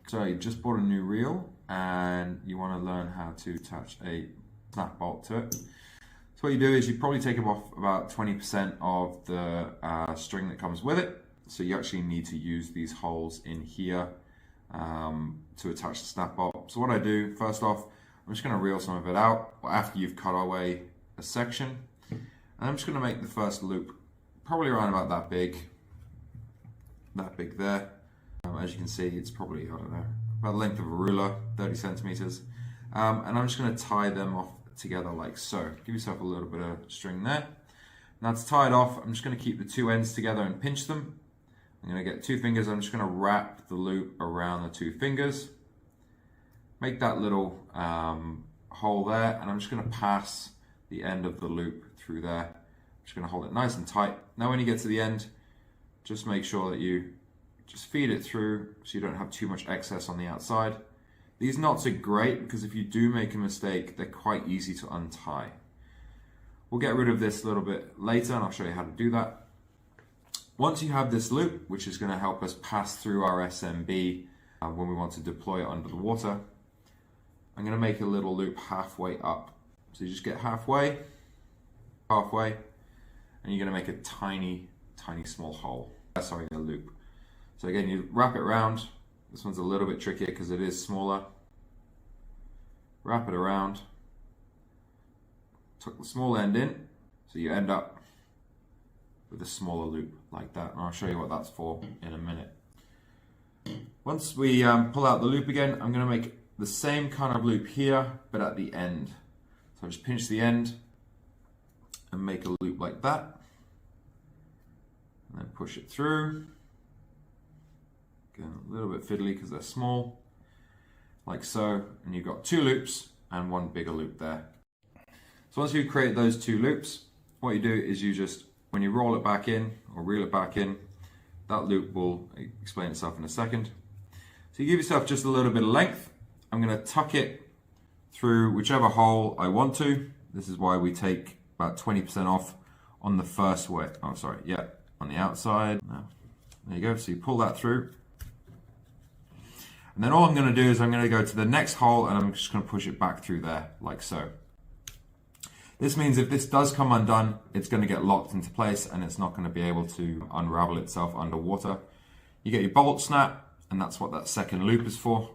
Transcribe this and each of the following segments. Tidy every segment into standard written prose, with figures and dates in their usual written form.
So you just bought a new reel and you want to learn how to attach a snap bolt to it. So what you do is you probably take off about 20% of the string that comes with it. So you actually need to use these holes in here to attach the snap bolt. So what I do, first off, I'm just going to reel some of it out after you've cut away a section. And I'm just going to make the first loop probably around about that big there. As you can see, it's probably, I don't know, about the length of a ruler, 30 centimeters. And I'm just going to tie them off together like so. Give yourself a little bit of string there. Now to tie it off, I'm just going to keep the two ends together and pinch them. I'm going to get 2 fingers, I'm just going to wrap the loop around the 2 fingers. Make that little hole there, and I'm just going to pass the end of the loop through there. I'm just going to hold it nice and tight. Now when you get to the end, just make sure that you just feed it through so you don't have too much excess on the outside. These knots are great because if you do make a mistake, they're quite easy to untie. We'll get rid of this a little bit later and I'll show you how to do that. Once you have this loop, which is going to help us pass through our SMB when we want to deploy it under the water, I'm going to make a little loop halfway up. So you just get halfway, and you're going to make a tiny small hole. Sorry, a loop. So again, you wrap it around. This one's a little bit trickier because it is smaller. Wrap it around. Tuck the small end in, so you end up with a smaller loop like that. And I'll show you what that's for in a minute. Once we pull out the loop again, I'm going to make the same kind of loop here, but at the end. So I just pinch the end and make a loop like that. And then push it through. Again, a little bit fiddly because they're small, like so. And you've got 2 loops and 1 bigger loop there. So once you create those 2 loops, what you do is you just, when you roll it back in or reel it back in, that loop will explain itself in a second. So you give yourself just a little bit of length. I'm going to tuck it through whichever hole I want to. This is why we take about 20% off on the first way. Oh, sorry, yeah, on the outside. Now, there you go. So you pull that through. And then all I'm going to do is I'm going to go to the next hole and I'm just going to push it back through there, like so. This means if this does come undone, it's going to get locked into place and it's not going to be able to unravel itself underwater. You get your bolt snap, and that's what that second loop is for.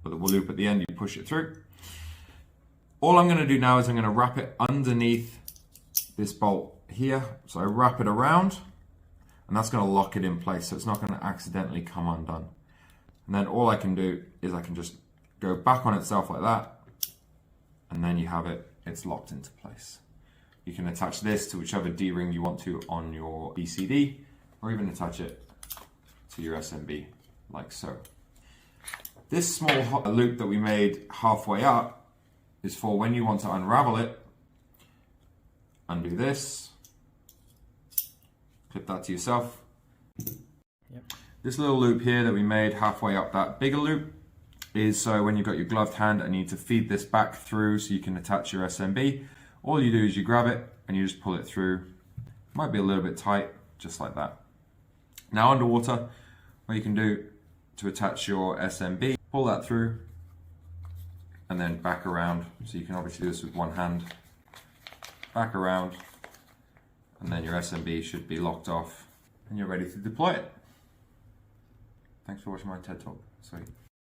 But the loop at the end, you push it through. All I'm going to do now is I'm going to wrap it underneath this bolt here. So I wrap it around, and that's going to lock it in place, so it's not going to accidentally come undone. And then all I can do is I can just go back on itself like that, and then you have it, it's locked into place. You can attach this to whichever D-ring you want to on your BCD, or even attach it to your SMB, like so. This small loop that we made halfway up is for when you want to unravel it. Undo this, clip that to yourself. Yep. This little loop here that we made halfway up that bigger loop is so when you've got your gloved hand and you need to feed this back through so you can attach your SMB, all you do is you grab it and you just pull it through. Might be a little bit tight, just like that. Now underwater, what you can do to attach your SMB, pull that through and then back around. So you can obviously do this with one hand. Back around, and then your SMB should be locked off and you're ready to deploy it. Thanks for watching my TED Talk. Sweet.